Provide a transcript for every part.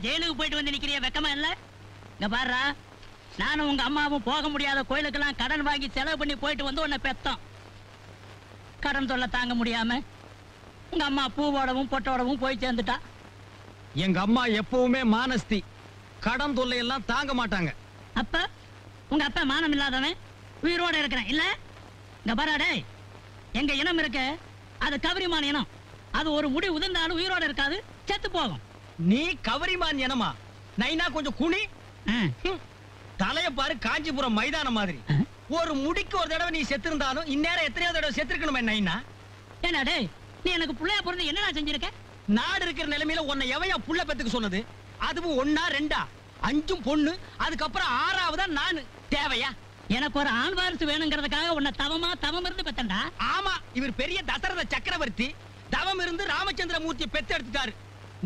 ஜெயிலுக்கு போயிட்டு வந்து நிக்கிறிய வெக்கமா இல்ல? இங்க பாருடா, நானும் உங்க அம்மாவும் போக முடியாத கோயிலுக்கெல்லாம் கடன் வாங்கி செலவு பண்ணி போயிட்டு வந்து உன்னை பெத்தோம். கடன் தொல்லை தாங்க முடியாம உங்க அம்மா பூவோடவும் பொட்டோடவும் போய் சேர்ந்துட்டா. எங்க அம்மா எப்பவுமே மானஸ்தி, கடன் தொல்லை எல்லாம் தாங்க மாட்டாங்க. அப்ப உங்க அப்பா மானம் இல்லாதவன் உயிரோட இருக்கிறான் இல்ல? இங்க பாராடே, எங்க இனம் இருக்க அது கவரிமான் இனம். அது ஒரு முடி உதிர்ந்தாலும் உயிரோட இருக்காது, செத்து போகும். நீ கவரிமான் இனமா? நைனா கொஞ்சம் குனி. தலைய பாரு, காஞ்சிபுரம் மைதானம் மாதிரி. ஒரு முடிக்கு ஒரு தடவை நீ செத்து இருந்தாலும் இந்நேரம் எத்தனையோ தடவை செத்துருக்கணுமே நைனா. என்னடே, நீ எனக்கு புள்ளையா பிறந்து என்னடா செஞ்சிருக்க? நாடு இருக்கிற நிலைமையில உன்னை எவையா புள்ள பெத்துக்கு சொன்னது? அதுவும் 1 2 5 பொண்ணு, அதுக்கப்புறம் 6வதா நானு. தேவையா? எனக்கு ஒரு ஆண் வாரிசு வேணுங்கிறதுக்காக உன்னை தவம் இருந்து பெத்தண்டா. ஆமா, இவர் பெரிய தசரத சக்கரவர்த்தி. தவம் இருந்து ராமச்சந்திர மூர்த்தியை பெத்து எடுத்துட்டாரு.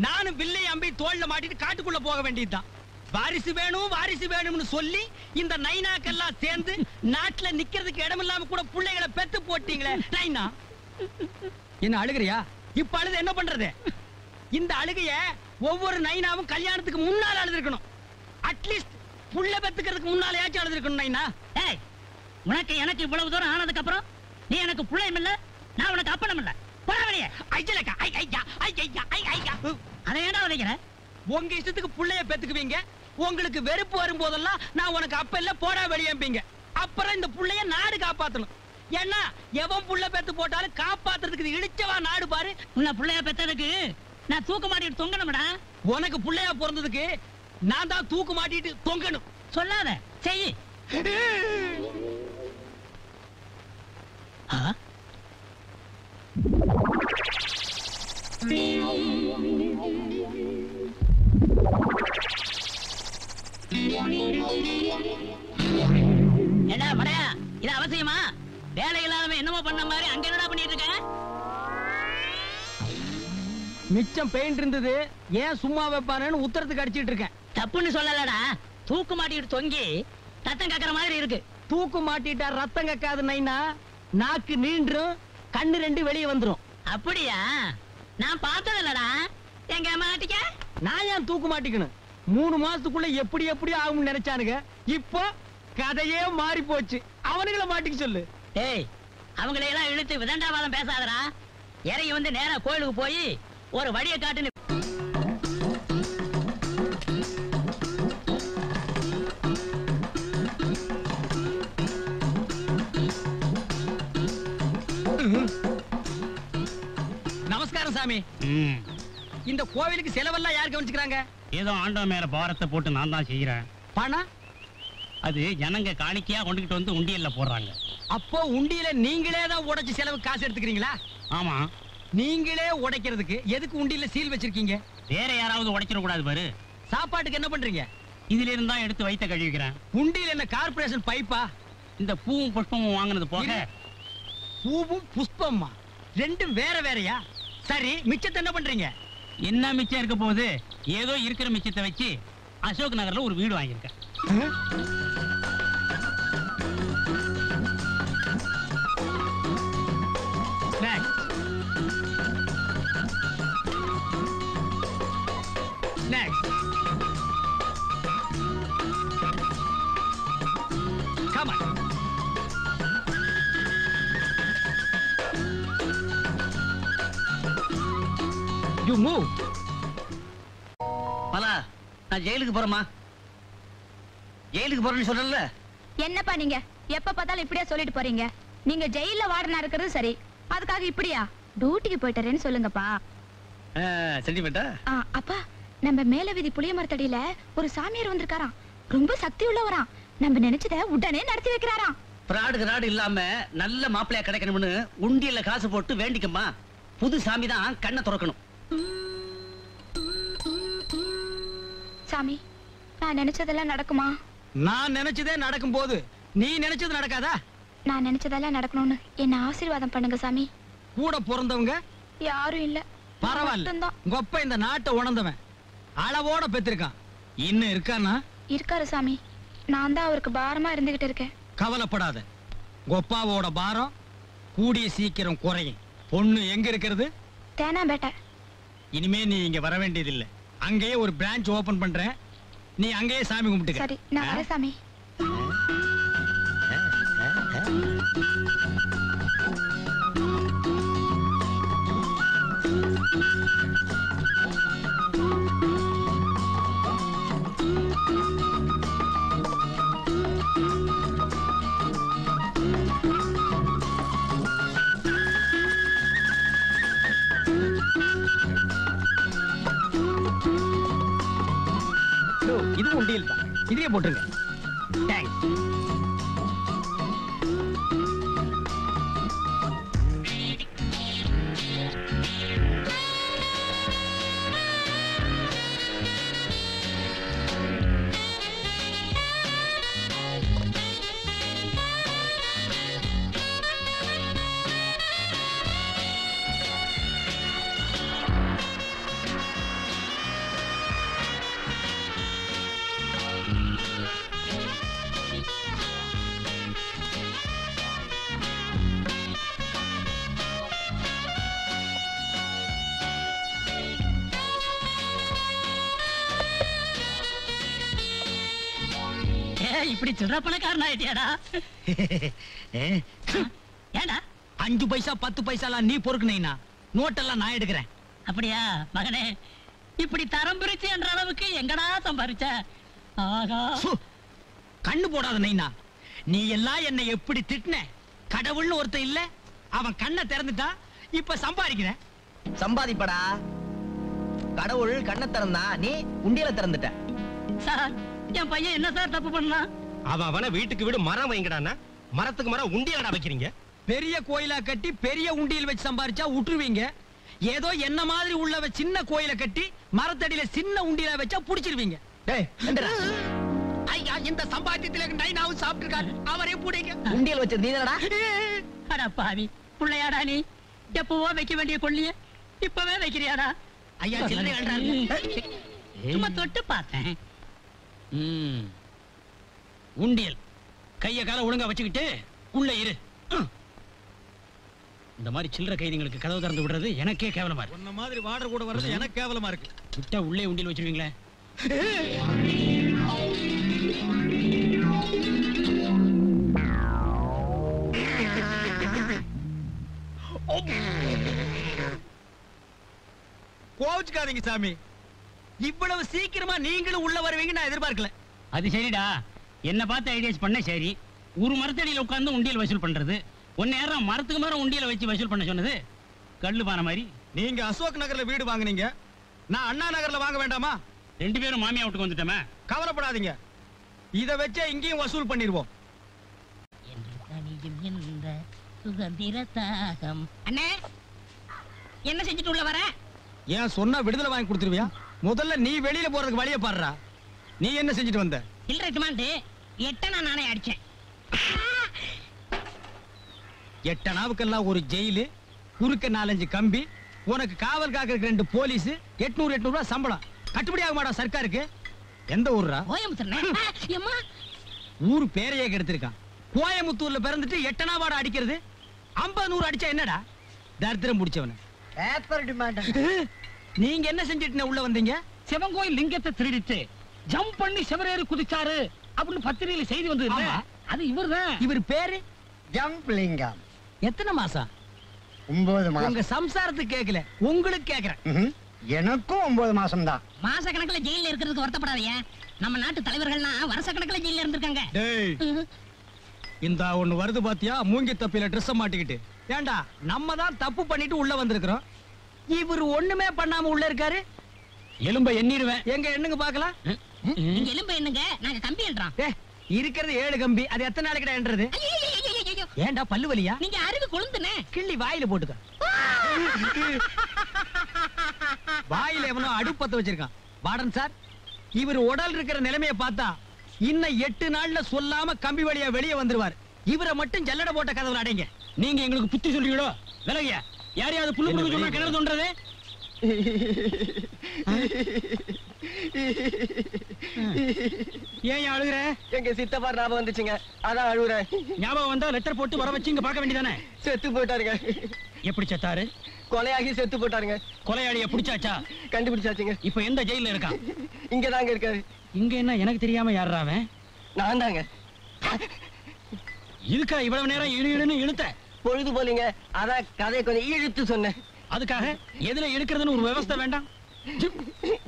நானும் வில்லை அம்பி தோல்ல மாட்டிட்டு காட்டுக்குள்ள போக வேண்டியதுதான். வாரிசு வேணும் வாரிசு வேணும்னு சொல்லி இந்த நைனாக்கெல்லாம் சேர்ந்து நாட்டுல நிக்கிறதுக்கு இடமில்லாம கூட பிள்ளைகளை பெத்து போட்டீங்களே நைனா. என்ன அழுகிறியா? இப்ப அழுது என்ன பண்றது? இந்த அழுகைய ஒவ்வொரு நைனாவும் கல்யாணத்துக்கு முன்னால அழுதுருக்கணும். அட்லீஸ்ட் புள்ள பெத்துக்கிறதுக்கு முன்னாலேயாச்சும் அழுதுருக்கணும் நைனா. ஏய், உனக்கு எனக்கு இவ்வளவு தூரம் ஆனதுக்கு அப்புறம் நீ எனக்கு புள்ளையும் இல்ல, நான் உனக்கு அப்பனும் இல்ல. போறவனே ஐயலக்கா ஐ ஐயா ஐ ஐயா ஐ ஐயா. அதை ஏன்டா உதைக்கிற? உங்க இஷ்டத்துக்கு புள்ளைய பெத்துக்குவீங்க. உங்களுக்கு வெறுப்பு வரும்போதெல்லாம் நான் உனக்கு அப்ப இல்ல போடா வெளியம்பீங்க. அப்புறம் இந்த புள்ளைய நாடு காப்பாத்தணும். ஏன்னா எவன் புள்ள பெத்து போட்டாலும் காப்பாத்துறதுக்கு இடிச்சவா நாடு பாரு. உன்னை புள்ளையா பெத்ததுக்கு நான் தூக்கு மாட்டிட்டு தொங்கணும்டா. உனக்கு புள்ளையா பிறந்ததுக்கு நான் தான் தூக்கு மாட்டிட்டு தொங்கணும். சொல்லாத, செய். என்ன மடையா, இது அவசியமா? வேலை இல்லாதவன் என்னமோ பண்ண மாதிரி அங்க என்னடா பண்ணிட்டு இருக்க? மிச்சம் பெயிண்ட் இருந்தது, ஏன் சும்மா வைப்பானு உத்தரத்துக்கு அடிச்சிட்டு இருக்கேன். தப்புன்னு சொல்லலடா, தூக்கு மாட்டிட்டு தொங்கி ரத்தம் கக்கற மாதிரி இருக்கு. தூக்கு மாட்டிட்டா ரத்தம் கக்காது நைனா. நாக்கு நீண்டும், கண்ணு 2 வெளியே வந்துரும். அப்படியா? நான் பார்த்தது இல்லடா. எங்க மாட்டிக்க? நான் ஏன் தூக்கு மாட்டிக்கணும்? 3 மாசத்துக்குள்ள எப்படி எப்படி ஆகும்னு நினைச்சானுங்க. இப்போ கதையே மாறி போச்சு. அவனுங்களை மாட்டிக்க சொல்லு. டேய், அவங்களையெல்லாம் இழுத்து விதண்டாவாதம் பேசாதடா. இறங்கி வந்து நேரா கோயிலுக்கு போய் ஒரு வழியை காட்டுன்னு. நமஸ்காரம் சாமி. இந்த கோவிலுக்கு செலவெல்லாம் யார் கவனிச்சுக்கிறாங்க? ஏதோ ஆண்டவன் மேல பாரத்தை போட்டு நான் தான் செய்யறேன். பணம் அது ஜனங்க காணிக்கையா கொண்டுகிட்டு வந்து உண்டியல்ல போடுறாங்க. அப்போ உண்டியல நீங்களே தான் உடைச்சு செலவு காசு எடுத்துக்கிறீங்களா? ஆமா. நீங்களே உடைக்கிறதுக்கு எதுக்கு உண்டியல சீல் வச்சிருக்கீங்க? வேற யாராவது உடைச்சிட கூடாது பாரு. சாப்பாட்டுக்கு என்ன பண்றீங்க? இதுல இருந்தா எடுத்து வைத்த கழுவிக்கிறேன். உண்டியல் என்ன கார்பரேஷன் பைப்பா? இந்த பூவும் புஷ்பமும் வாங்கினது போக. பூவும் புஷ்பமா 2 வேற வேறயா? சரி, மிச்சத்தை என்ன பண்றீங்க? என்ன மிச்சம் இருக்க போகுது? ஏதோ இருக்கிற மிச்சத்தை வச்சு அசோக் நகர்ல ஒரு வீடு வாங்கியிருக்கேன். Next. Come on. You move. பலா, நான் ஜெயிலுக்கு போறேமா? ஜெயிலுக்கு போறேன்னு சொல்லல. என்னப்பா நீங்க எப்ப பார்த்தாலும் இப்படியே சொல்லிட்டு போறீங்க? நீங்க ஜெயில வார்டனா இருக்கிறது சரி, அதுக்காக இப்படியா? டியூட்டிக்கு போயிட்டறேன்னு சொல்லுங்கப்பா. சென்டிமெண்டா? அப்பா, நம்ம மேல வீதி புளிய மரத்தடியில ஒரு சாமியார் வந்திருக்காராம். ரொம்ப சக்தி உள்ளவராம். நம்ம நினைச்சத உடனே நடத்தி வைக்கிறாராம். பிராடுக்கு நாடு இல்லாம நல்ல மாப்பிளையா கிடைக்கணும்னு உண்டியல்ல காசு போட்டு வேண்டிக்கம்மா. புது சாமி தான் கண்ணை திறக்கணும். சாமி, நான் நினைச்சதெல்லாம் நடக்குமா? நான் நினைச்சதே நடக்கும் போது நீ நினைச்சது நடக்காதா? நான் நினைச்சதெல்லாம் நடக்கணும்னு என்ன ஆசீர்வாதம் பண்ணுங்க சாமி. கூட பிறந்தவங்க யாரும் இல்ல. பரவாயில்ல, கொப்ப இந்த நாட்டை உணர்ந்தவன் அளவோட பெற்றிருக்கான். இன்னும் இருக்கானா? இருக்காரு சாமி. நான் தான் அவருக்கு பாரமா இருந்துகிட்டு இருக்கேன். கவலைப்படாத, கொப்பாவோட பாரம் கூடிய சீக்கிரம் குறையும். பொண்ணு எங்க இருக்கிறது? தேனாம்பேட்டை. இனிமே நீ இங்க வர வேண்டியதில்லை. அங்கேயே ஒரு பிரான்ச் ஓபன் பண்றேன், நீ அங்கேயே சாமி கும்பிட்டுக்க. சரி நான் வரேன் சாமி. இது உண்டியல் தான், இதையே போட்டுருங்க. தேங்க்ஸ். இப்படி சில்லற பணக்காரன் ஆயிட்டியாடா? ஏண்டா 5 பைசா 10 பைசாலாம் நீ பொறுக்குனீனா, நோட்டெல்லாம் நான் எடுக்கிறேன். அப்படியா மகனே? இப்படி தரம் பிரிச்சு என்ற அளவுக்கு எங்கடா சம்பாரிச்ச? ஆகா, கண்ணு போடாத நைனா, நீ எல்லாம் என்னை எப்படி திட்டின? கடவுள்னு ஒருத்தன் இல்ல, அவன் கண்ணை திறந்துட்டா, இப்ப சம்பாதிக்கிறேன். சம்பாதிப்படா. கடவுள் கண்ணை திறந்தா, நீ உண்டியல திறந்துட்ட. சார் என் பையன் என்ன சார் தப்பு பண்ணலாம்? அவன வீட்டுக்கு வீடு மரம் வைங்கடான்னா, மரத்துக்கு மரம் உண்டியலடா வைக்கிறீங்க. பெரிய கோயிலா கட்டி பெரிய உண்டியல் வச்சு சம்பாரிச்சா விட்டுருவீங்க. ஏதோ என்ன மாதிரி உள்ளவ சின்ன கோயிலை கட்டி மரத்தடியில சின்ன உண்டியல வச்சா புடிச்சிருவீங்க. டேய் எந்திரா. ஐயா, இந்த சம்பாத்தியத்துல நைனாவும் சாப்பிட்டுருக்காரு, அவரே புடிங்க. உண்டியல் வச்சது நீதானடா? அட பாவி புள்ளையாடா நீ, எப்பவோ வைக்க வேண்டிய கொள்ளிய இப்பவே வைக்கிறியாடா? ஐயா சில்லறை அள்ளுறாரு. சும்மா தொட்டு பார்த்தேன். உண்டியல் கைய கால ஒழுங்கா வச்சுக்கிட்டு உள்ள இரு. இந்த மாதிரி சில்லற கைதிகளுக்கு கதவு திறந்து விடுறது எனக்கே கேவலமா இருக்கு. உன்ன மாதிரி வாடர் கூட வர்றது எனக்கு கேவலமா இருக்கு. விட்டா உள்ளே உண்டியல் வச்சிருவீங்களே. கோவிச்சுக்காதீங்க சாமி, இவ்வளவு சீக்கிரமா நீங்களும் உள்ள வருவீங்க நான் எதிர்பார்க்கல. அது சரிடா, என்ன பார்த்து ஐடியாஸ் பண்ண சரி. ஒரு மரத்தடியில் உட்கார்ந்து உண்டியல் வசூல் பண்றது, ஒன்னு நேரம் மரத்துக்கு மரம் உண்டியல வச்சு வசூல் பண்ண சொன்னது கல்லு பான மாதிரி. நீங்க அசோக் நகர்ல வீடு வாங்குனீங்க, நான் அண்ணா நகர்ல வாங்க வேண்டாமா? 2 பேரும் மாமியா வீட்டுக்கு வந்துட்டோமே. கவலைப்படாதீங்க, இத வச்சே இங்கேயும் வசூல் பண்ணிடுவோம். சுதந்திர தாகம். அண்ணே என்ன செஞ்சுட்டு உள்ள வர? ஏன் சொன்னா விடுதலை வாங்கி கொடுத்துருவியா? முதல்ல நீ வெளியில போறதுக்கு வழிய பாடுறா. நீ என்ன செஞ்சுட்டு வந்த? இல்ல டிமாண்ட் 8 நானே அடிச்சேன். 8 நாவுக்கெல்லாம் ஒரு ஜெயிலு, குறுக்க 4-5 கம்பி, உனக்கு காவல் காக்கிறதுக்கு 2 போலீஸ், 800 ரூபாய் சம்பளம். கட்டுப்படி ஆக மாட்டா சர்க்காருக்கு? எந்த ஊர்ரா? கோயம்புத்தூர். ஊரு பேரையே கெடுத்திருக்கான். கோயம்புத்தூர்ல பிறந்துட்டு 8 நாவாட அடிக்கிறது? 50-100 அடிச்சா என்னடா? தரித்திரம் முடிச்சவன. Paper demand. நீங்க என்ன செஞ்சுட்டு உள்ள வந்தீங்க? சிவங்கோயில் லிங்கத்தை திருடிட்டு ஜம்ப் பண்ணி சிவரேறி குதிச்சாரு அப்படின்னு பத்திரிகையில செய்தி வந்தது இல்ல? ஆமா. அது இவர்தான். இவர் பேரு? ஜம்ப் லிங்கம். எத்தனை மாசம்? 9 மாசம். உங்க சம்சாரத்துக்கு கேட்கல, உங்களுக்கு கேக்குறேன். எனக்கும் 9 மாசம் தான். மாச கணக்குல ஜெயில இருக்கிறதுக்கு வருத்தப்படாதீங்க. நம்ம நாட்டு தலைவர்கள்லாம் வருஷ கணக்குல ஜெயில இருந்திருக்காங்க. டேய், இந்த ஒண்ணு வருது பாத்தியா? மூங்கி தப்பில ட்ரெஸ் மாட்டிக்கிட்டு. ஏண்டா, நம்ம தான் தப்பு பண்ணிட்டு உள்ள வந்திருக்கிறோம், இவர் ஒண்ணுமே பண்ணாம உள்ள இருக்காரு. எலும்ப எண்ணிடுவேன். எங்க எண்ணுங்க பாக்கலாம். நீங்க எலும்பு என்னங்க, நாங்க கம்பி என்றோம். இருக்கிறது 7 கம்பி, அது எத்தனை நாளைக்கு என்றது? ஏண்டா பல்லு வலியா? நீங்க அறிவு கொழுந்துனே. கிள்ளி வாயில போட்டுக்க. வாயில எவனோ அடுப்பத்த வச்சிருக்கான். வார்டன் சார், இவர் உடல் இருக்கிற நிலைமையை பார்த்தா இன்னும் 8 நாள்ல சொல்லாம கம்பி வழியா வெளியே வந்துருவார். இவரை மட்டும் ஜல்லட போட்ட கதவுல அடைங்க. நீங்க எங்களுக்கு புத்தி சொல்றீங்களோ? விலகியா யாரையாவது புல்லு புல்லு சொன்னா கிணறு தோன்றது? ஏன் அழுகுற? எங்க சித்தப்பா ஞாபகம் வந்துச்சுங்க, அதான் அழுகுறேன். ஞாபகம் வந்தா லெட்டர் போட்டு வர வச்சு இங்க பார்க்க வேண்டியதானே? செத்து போயிட்டாருங்க. எப்படி செத்தாரு? கொலையாகி செத்து போட்டாருங்க. கொலையாளிய பிடிச்சாச்சா? கண்டுபிடிச்சாச்சுங்க. இப்ப எந்த ஜெயில இருக்கான்? இங்கதாங்க இருக்காரு. இங்க என்ன எனக்கு தெரியாம யாரா அவன்? நான் தாங்க. இதுக்கா இவ்வளவு நேரம் இழுன்னு இழுத்த? பொழுது போலீங்க, அதான் கதையை கொஞ்சம் இழுத்து சொன்னேன். அதுக்காக எதுல இழுக்கிறதுன்னு ஒரு விவஸ்தை வேண்டாம்?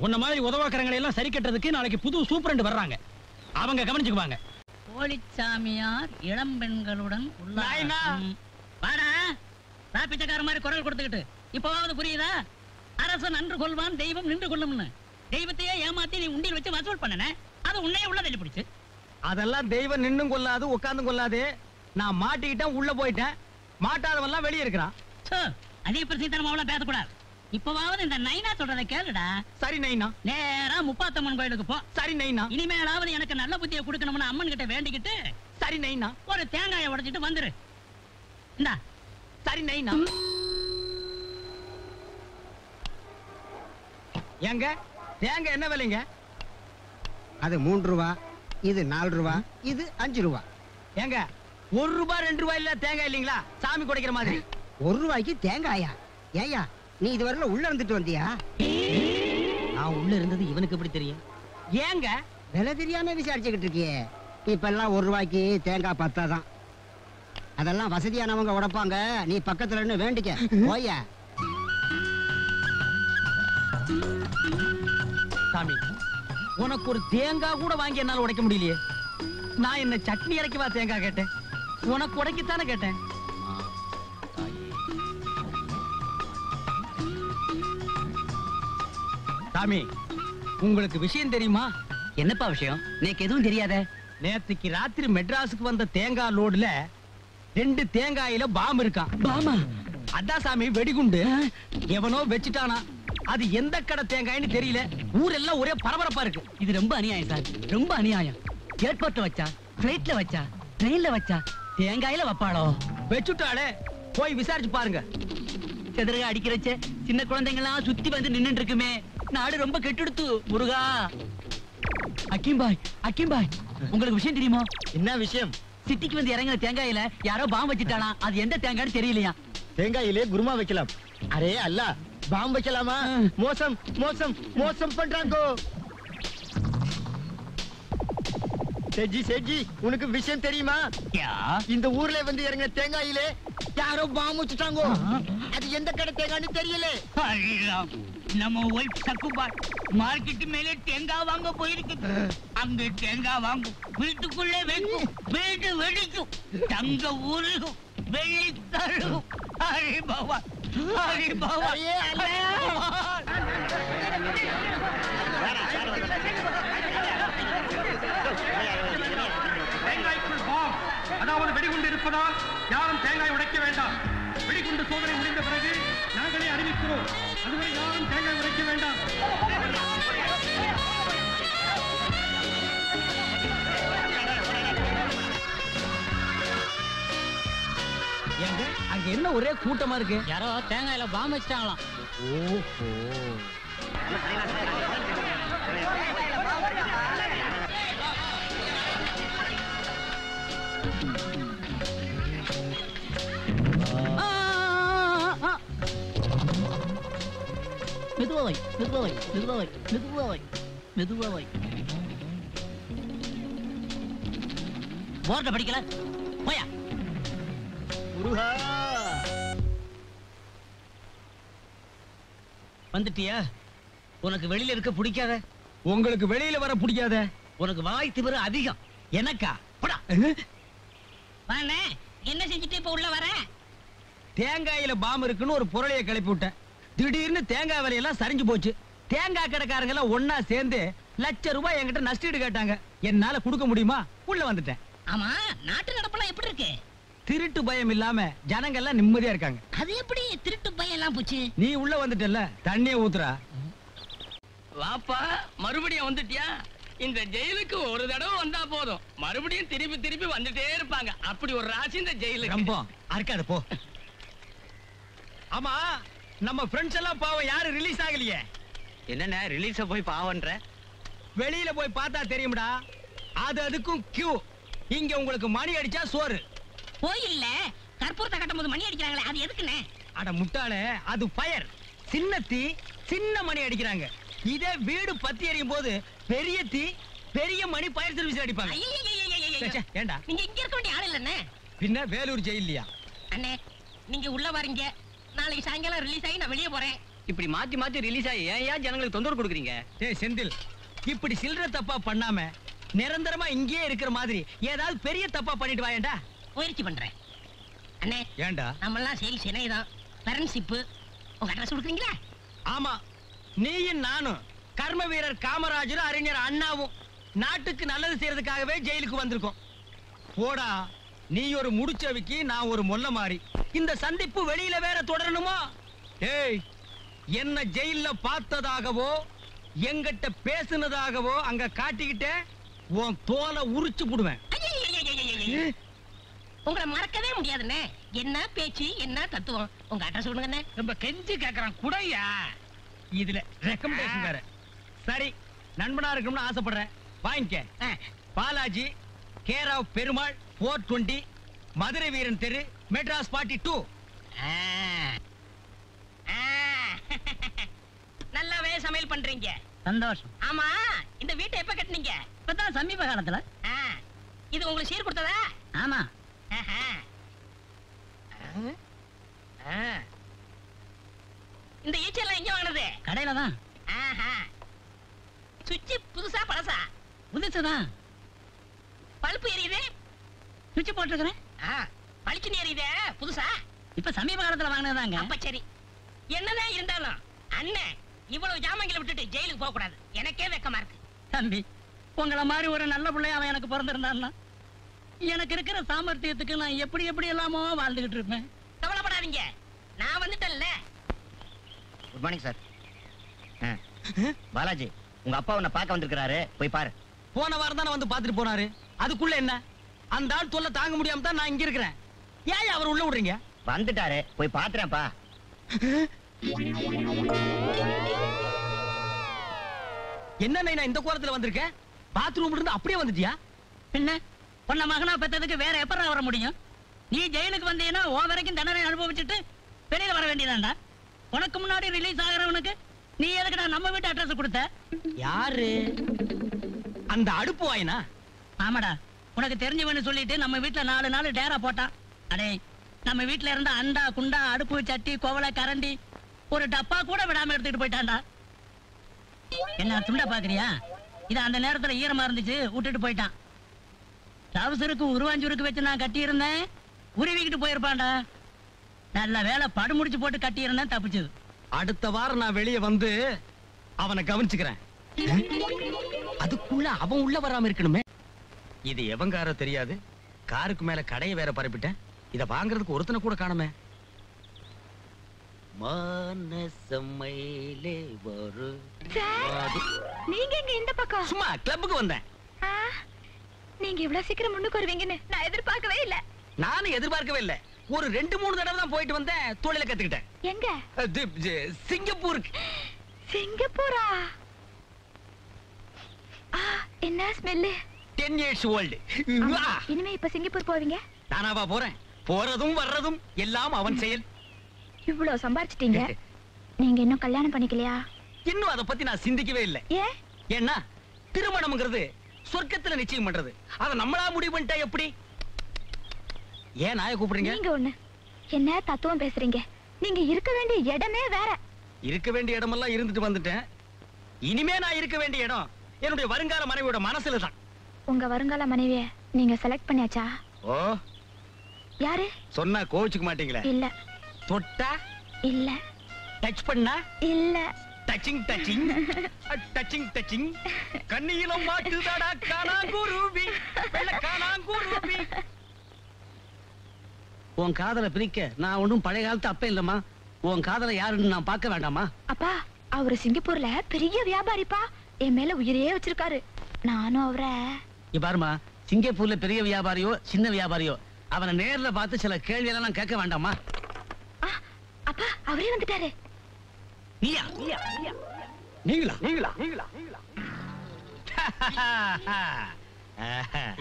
உன்ன மாதிரி உதவாக்கறங்களை எல்லாம் சரி கட்டுறதுக்கு நாளைக்கு புது சூப்பரண்ட் வர்றாங்க, அவங்க கவனிச்சுக்குவாங்க. போலிச்சாமியார் இளம் பெண்களுடன் நாயனா. வாடா பிச்சைக்கார மாதிரி குரல் கொடுத்துக்கிட்டு இப்பவாவது புரியுதா? அரசன் நன்று கொள்வான், தெய்வம் நின்று கொள்ளும்னு. தெய்வத்தையே ஏமாத்தி நீ உண்டியில் வச்சு வசூல் பண்ணன, அது உன்னையே உள்ள தள்ளி பிடிச்சு. அதெல்லாம் தெய்வம் நின்னும் கொள்ளாது உட்கார்ந்து கொள்ளாது. நான் மாட்டிக்கிட்டேன், உள்ள போயிட்டேன். மாட்டாதவெல்லாம் வெளியே இருக்கிறான். அதிக பிரசித்தனமாவெல்லாம் பேசக்கூடாது. இப்பவாவது இந்த நைனா சொல்றதை கேளுடா. சரி நைனா. நேரா முப்பாத்தம்மன் கோயிலுக்கு போ. சரி நைனா. இனிமேலாவது எனக்கு நல்ல புத்தியை கொடுக்கணும்னு அம்மன் கிட்ட வேண்டிக்கிட்டு சரி நைனா. ஒரு தேங்காயை உடைச்சிட்டு வந்துரு. இந்தா. சரி நைனா. ஏங்க தேங்காய் என்ன விலைங்க? அது 3 ரூபா, இது 4 ரூபா, இது 5 ரூபா. ஏங்க 1 ரூபா 2 ரூபாய் இல்ல தேங்காய் இல்லீங்களா? சாமி குடைக்கிற மாதிரி. 1 ரூபாய்க்கு தேங்காயா? ஏயா நீ இதுவரையில உள்ள இருந்துட்டு வந்தியா? நான் உள்ள இருந்தது இவனுக்கு எப்படி தெரியும்? ஏங்க விலை தெரியாம விசாரிச்சுக்கிட்டு இருக்கியே. இப்ப எல்லாம் 1 ரூபாய்க்கு தேங்காய் பத்தாதான். அதெல்லாம் வசதியானவங்க உடைப்பாங்க, நீ பக்கத்துல இருந்து வேண்டிக்க போயா. சாமி, உனக்கு ஒரு தேங்காய் கூட வாங்கி என்னால உடைக்க முடியலையே. நான் என்ன சட்னி இறக்கிவா தேங்காய் கேட்டேன்? உனக்கு உடைக்கத்தானே கேட்டேன். சாமி, உங்களுக்கு விஷயம் தெரியுமா? என்னப்பா விஷயம்? எனக்கு எதுவும் தெரியாத. நேத்துக்கு ராத்திரி மெட்ராஸுக்கு வந்த தேங்காய் லோடுல 2 தேங்காயில பாம் இருக்கான். பாமா? அதான் சாமி வெடிகுண்டு. எவனோ வச்சுட்டானா. அது எந்த கடை தேங்காய்னு தெரியல. ஊரெல்லாம் ஒரே பரபரப்பா இருக்கு. இது ரொம்ப அநியாயம் சார், ரொம்ப அநியாயம். ஏர்போர்ட்ல வச்சா, பிளைட்ல வச்சா, ட்ரெயின்ல வச்சா, தேங்காயில வைப்பாளோ? வச்சுட்டாளே, போய் விசாரிச்சு பாருங்க. செதறக அடிக்கிறச்ச சின்ன குழந்தைங்களாம் சுத்தி வந்து நின்னுட்டு இருக்குமே. நாடு ரொம்ப கெட்டுடுத்து முருகா. அக்கிம்பாய், அக்கிம்பாய், உங்களுக்கு விஷயம் தெரியுமா? என்ன விஷயம்? சிட்டிக்கு வந்து இறங்கின தேங்காயில யாரோ பாம்பு வச்சுட்டானா. அது எந்த தேங்காய்னு தெரியலையா? தேங்காயிலே குருமா வைக்கலாம். அரே அல்ல, பாம்பு வைக்கலாமா? மோசம் மோசம் மோசம் பண்றாங்க. சேஜி சேஜி, உனக்கு விஷயம் தெரியுமா? இந்த ஊர்ல வந்து இறங்கின தேங்காயிலே யாரோ பாம்பு வச்சுட்டாங்க. அது எந்த கடை தேங்காய்னு தெரியல. நம்ம ஒய்ஃப் சக்குபாய் மார்க்கெட் மேலே தேங்காய் வாங்க போயிருக்குது. அங்க தேங்காய் வாங்கும், வீட்டுக்குள்ளே வைக்கும், வீடு வெடிக்கும், தங்க ஊருகும், வெள்ளி தருகும். ஹரி பகவான், ஹரி பகவான். தேங்காய்க்குள் பாம், அதாவது வெடிகுண்டு இருப்பதால் யாரும் தேங்காய் உடைக்க வேண்டாம். வெடிகுண்டு சோதனை முடிந்த பிறகு நாங்களே அறிவிக்கிறோம். அதுவரை யாரும் தேங்காய் உடைக்க வேண்டாம். ஏங்க அங்க என்ன ஒரே கூட்டமா இருக்கு? யாரோ தேங்காயில பாம்பு வச்சுட்டாங்களாம். ஓஹோ. மெதுவாய், மெதுவாய், மெதுவாய், மெதுவாய், மெதுவாய். போர்ட படிக்கல போயா. முருகா, வந்துட்டியா? உனக்கு வெளியில இருக்க பிடிக்காத? உங்களுக்கு வெளியில வர பிடிக்காத? உனக்கு வாய் திமிரு அதிகம். எனக்கா? போடா. வாண்ணே, என்ன செஞ்சுட்டு இப்ப உள்ள வர? தேங்காயில பாம் இருக்குன்னு ஒரு பொருளைய கிளப்பி விட்டேன். திடீர்னு தேங்காய் விலையெல்லாம் சரிஞ்சு போச்சு. தேங்காய் கடைக்காரங்க எல்லாம் ஒன்னா சேர்ந்து ₹1,00,000 என்கிட்ட நஷ்டீடு கேட்டாங்க. என்னால கொடுக்க முடியுமா? உள்ள வந்துட்டேன். ஆமா, நாட்டு நடப்பெல்லாம் எப்படி இருக்கு? திருட்டு பயம் இல்லாம ஜனங்க எல்லாம் நிம்மதியா இருக்காங்க. அது எப்படி திருட்டு பையன் எல்லாம் போச்சு? நீ உள்ள வந்துட்டல்ல, தண்ணிய ஊத்துறா. வாப்பா, மறுபடியும் வந்துட்டியா? இந்த ஜெயிலுக்கு ஒரு தடவை வந்தா போதும், மறுபடியும் திருப்பி திருப்பி வந்துட்டே இருப்பாங்க. அப்படி ஒரு ராசி இந்த ஜெயிலுக்கு. ரொம்ப அறுக்காத போ. ஆமா, நம்ம ஃப்ரெண்ட்ஸ் எல்லாம் பாவம் யாரும் ரிலீஸ் ஆகலையே. என்னண்ணே ரிலீஸ போய் பாவன்ற? வெளியில போய் பார்த்தா தெரியும்டா. அதுக்கும் கியூ. இங்க உங்களுக்கு மணி அடிச்சா சோறு. கோயில்ல கற்பூரத்தை கட்டும் போது மணி அடிக்கிறாங்களே, அது எதுக்குண்ணே? அட முட்டாளே, அது ஃபயர். சின்ன தீ சின்ன மணி அடிக்கிறாங்க. இதே வீடு பத்தி எரியும் போது பெரிய தீ பெரிய மணி ஃபயர் சர்வீஸ் அடிப்பாங்க. ஏண்டா நீங்க இங்க இருக்க வேண்டிய ஆள் இல்லண்ணே. பின்ன வேலூர் ஜெயிலியா? அண்ணே நீங்க உள்ள வரீங்க, நாளைக்கு சாயங்காலம் ரிலீஸ் ஆகி நான் வெளியே போறேன். இப்படி மாத்தி மாத்தி ரிலீஸ் ஆகி ஏன் ஜனங்களுக்கு தொந்தரவு கொடுக்குறீங்க? டேய் செந்தில், இப்படி சில்லற தப்பா பண்ணாம நிரந்தரமா இங்கேயே இருக்கிற மாதிரி ஏதாவது பெரிய தப்பா பண்ணிட்டு வாயேண்டா. முயற்சி பண்றேன். அண்ணே ஏண்டா? நம்மெல்லாம் சேல்ஸ் இணையதான், ஃப்ரெண்ட்ஷிப். உங்க அட்ரஸ் கொடுக்குறீங்களா? ஆமா, நீயும் நானும் கர்ம வீரர் காமராஜரும் அறிஞர் அண்ணாவும் நாட்டுக்கு நல்லது செய்யறதுக்காகவே ஜெயிலுக்கு வந்திருக்கோம். போடா, நீ ஒரு முடிச்சவிக்கு, நான் ஒரு மொல்ல மாறி. இந்த சந்திப்பு வெளியில வேற தொடரணுமா? டேய், என்ன ஜெயில்ல பார்த்ததாகவோ எங்கிட்ட பேசுனதாகவோ அங்க காட்டிக்கிட்ட உன் தோலை உரிச்சு போடுவேன். உங்களை மறக்கவே முடியாதுண்ணே. என்ன பேச்சு, என்ன தத்துவம். உங்க அட்ரஸ் சொல்லுங்கண்ணே. ரொம்ப கெஞ்சி கேக்குறான் குடையா. இதுல ரெக்கமெண்டேஷன் வேற. சரி, நண்பனா இருக்கணும்னு ஆசைப்படுறேன், வாங்கிக்க. பாலாஜி, கேர் ஆஃப் பெருமாள், 420, மதுரை வீரன் தெரு, மெட்ராஸ் 42. நல்லாவே சமையல் பண்றீங்க. சந்தோஷம். ஆமா, இந்த வீட்டை எப்ப கட்டுனீங்க? இப்பதான் சமீப காலத்துல. இது உங்களுக்கு சீர் கொடுத்ததா? ஆமா. இந்த ஈச்செல்லாம் எங்க வாங்கினது? கடையில தான். சுவிட்ச் புதுசா பழசா? புதுசுதான். பல்பு எரியுது? சுவிட்ச் போட்டுருக்கிறேன். பளிச்சுன்னு எரியுதே, புதுசா? இப்ப சமீப காலத்துல வாங்கினதாங்க. அப்ப சரி. என்னதான் இருந்தாலும் அண்ணன் இவ்வளவு ஜாமங்களை விட்டுட்டு ஜெயிலுக்கு போக கூடாது. எனக்கே வெக்கமா இருக்கு. தம்பி, உங்களை மாதிரி ஒரு நல்ல பிள்ளைய அவன் எனக்கு பிறந்திருந்தான்னா எனக்கு இருக்கிற சாமர்த்தியத்துக்கு நான் எப்படி எப்படி எல்லாமோ வாழ்ந்துகிட்டு இருப்பேன். கவலைப்படாதீங்க, நான் வந்துட்டேன்ல. Good morning sir. பாலாஜி, உங்க அப்பா உன்னை பார்க்க வந்திருக்கிறாரு, போய் பாரு. போன வாரம் தானே வந்து பாத்துட்டு போனாரு. அதுக்குள்ள என்ன? அந்த ஆள் தொல்லை தாங்க முடியாம தான் நான் இங்க இருக்கிறேன். ஏன் அவர் உள்ள விடுறீங்க? வந்துட்டாரு, போய் பாத்துறேன்ப்பா. என்ன நான் இந்த கோலத்துல வந்திருக்கேன்? பாத்ரூம்ல இருந்து அப்படியே வந்துட்டியா? என்ன பொண்ண மகனா பெற்றதுக்கு வேற எப்பறம் வர முடியும்? நீ ஜெயிலுக்கு வந்தீங்கன்னா ஓ வரைக்கும் தண்டனை அனுபவிச்சுட்டு வெளியில வர வேண்டியதாண்டா. உனக்கு முன்னாடி ரிலீஸ் ஆகிறவனுக்கு நீ எதுக்குடா நம்ம வீட்டு அட்ரஸ் கொடுத்த? யாரு அந்த அடுப்பு வாயினா? ஆமாடா, உனக்கு தெரிஞ்சவன்னு சொல்லிட்டு நம்ம வீட்டுல 4 நாள் டேரா போட்டான். அடே, நம்ம வீட்டுல இருந்த அண்டா குண்டா அடுப்பு சட்டி கோவலை கரண்டி ஒரு டப்பா கூட விடாம எடுத்துட்டு போயிட்டான்டா. என்ன துண்டா பாக்குறியா? இது அந்த நேரத்துல ஈரமா இருந்துச்சு, விட்டுட்டு போயிட்டான். டவுசருக்கு உருவாஞ்சூருக்கு வச்சு நான் கட்டி இருந்தேன், உருவிக்கிட்டு போயிருப்பான்டா. நல்ல வேலை படு முடிச்சு போட்டு கட்டி இருந்தேன், தப்பிச்சது. அடுத்த வாரம் நான் வெளியே வந்து அவனை கவனிச்சுக்கிறேன். அதுக்குள்ள அவன் உள்ள வராம இருக்கணுமே. இது எவங்காரோ தெரியாது. காருக்கு மேல கடையை வேற பரப்பிட்டேன். இத வாங்குறதுக்கு ஒருத்தனை கூட காணுமே. மானசமையிலே ஒரு நீங்க எங்க இந்த பக்கம்? சும்மா கிளப்புக்கு வந்தேன். நீங்க இவ்வளவு சீக்கிரம் முன்னுக்கு வருவீங்கன்னு நான் எதிர்பார்க்கவே இல்ல. நானும் எதிர்பார்க்கவே இல்ல. ஒரு 2-3 தடவை தான் போயிட்டு வந்தேன், தொழில கத்துக்கிட்டேன். எங்க? சிங்கப்பூருக்கு. சிங்கப்பூரா? என்ன ஸ்மெல்லு? 10 years old. இனிமே இப்ப சிங்கப்பூர் போவீங்க? நானாவா போறேன்? போறதும் வர்றதும் எல்லாம் அவன் செயல். இவ்வளவு சம்பாரிச்சிட்டீங்க, நீங்க இன்னும் கல்யாணம் பண்ணிக்கலையா? இன்னும் அத பத்தி நான் சிந்திக்கவே இல்லை. ஏன்? ஏன்னா திருமணம்ங்கிறது சொர்க்கத்துல நிச்சயம் பண்றது. அத நம்மளா முடிவு பண்ணிட்டா எப்படி? ஏன் நாயை கூப்பிடுறீங்க? நீங்க ஒண்ணு என்ன தத்துவம் பேசுறீங்க? நீங்க இருக்க வேண்டிய இடமே வேற. இருக்க வேண்டிய இடமெல்லாம் இருந்துட்டு வந்துட்டேன். இனிமே நான் இருக்க வேண்டிய இடம் என்னுடைய வருங்கால மனைவியோட மனசுல தான். உங்க வருங்கால மனைவிய நீங்க செலக்ட் பண்ணியாச்சா? ஓ, யாரு? சொன்னா கோவிச்சுக்க மாட்டீங்களே. இல்ல. தொட்டா இல்ல. டச் பண்ணா இல்ல. டச்சிங் டச்சிங் டச்சிங் டச்சிங் கண்ணியிலும் மாட்டுதடா காணாங்குருவி வெள்ள காணாங்குருவி. உன் காதலை பிரிக்க நான் ஒன்றும் பழைய காலத்து அப்ப இல்லம்மா. உன் காதலை யாருன்னு நான் பார்க்க வேண்டாமா? அப்பா, அவரு சிங்கப்பூர்ல பெரிய வியாபாரிப்பா. என் மேல உயிரே வச்சிருக்காரு. நானும் அவரை பாருமா, சிங்கப்பூர்ல பெரிய வியாபாரியோ சின்ன வியாபாரியோ அவனை நேர்ல பார்த்து சில கேள்வி எல்லாம் கேட்க வேண்டாமா? அப்பா, அவரே வந்துட்டாரு. நீயா? நீங்களா? நீங்களா?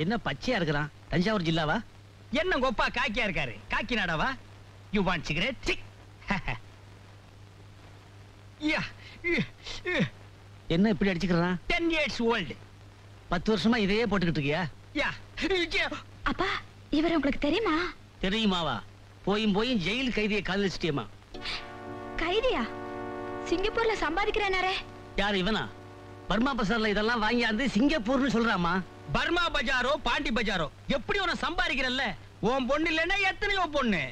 என்ன பச்சையா இருக்கிறான்? தஞ்சாவூர் ஜில்லாவா? என்ன கொப்பா காக்கியா இருக்காரு? காக்கி நாடாவா? You want cigarette? என்ன இப்படி அடிச்சுக்கிறான்? 10 years old. 10 வருஷமா இதையே போட்டுக்கிட்டு இருக்கியா? யா. அப்பா இவர் உங்களுக்கு தெரியுமா? தெரியுமாவா? போயும் ஜெயில் கைதியை காதலிச்சிட்டியம்மா. கைதியா? சிங்கப்பூர்ல சம்பாதிக்கிறேனாரே. யார் இவனா? பர்மா பசார்ல இதெல்லாம் வாங்கியாந்து சிங்கப்பூர்னு சொல்றாமா. பர்மா பஜாரோ பாண்டி பஜாரோ எப்படி உன சம்பாதிக்கிறல்ல? உன் பொண்ணு இல்லைன்னா எத்தனையோ பொண்ணு.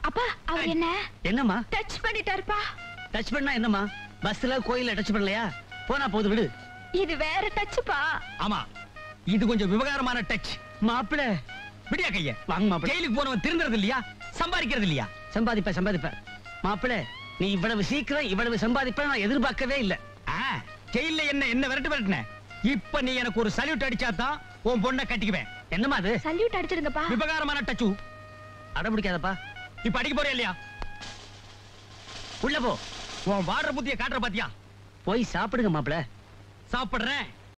அப்பா அவர் என்ன என்னம்மா டச் பண்ணிட்டாருப்பா. டச் பண்ணா என்னம்மா? பஸ்ல கோயில்ல டச் பண்ணலையா? போனா போது விடு. இது வேற டச்சுப்பா. ஆமா இது கொஞ்சம் விவகாரமான டச். மாப்பிள விடியா கைய. வாங்க மாப்பிள. ஜெயிலுக்கு போனவன் திருந்துறது இல்லையா? சம்பாதிக்கிறது இல்லையா? சம்பாதிப்ப மாப்பிள. நீ இவ்வளவு சீக்கிரம் இவ்வளவு சம்பாதிப்ப நான் எதிர்பார்க்கவே இல்ல. ஜெயில என்ன விரட்டுன? இப்ப நீ எனக்கு ஒரு சல்யூட் அடிச்சாதான் உன் பொண்ணை கட்டிக்குவேன். என்னம்மா அது? சல்யூட் அடிச்சிருங்கப்பா. விவகாரமான டச்சு. அடம்பிடிக்காதப்பா. இப்ப அடிக்க போறியா இல்லையா? உள்ள போ. உன் வாடுற புத்திய காட்டுற பாத்தியா? போய் சாப்பிடுங்க மாப்பிள. சாப்பிடுறேன்.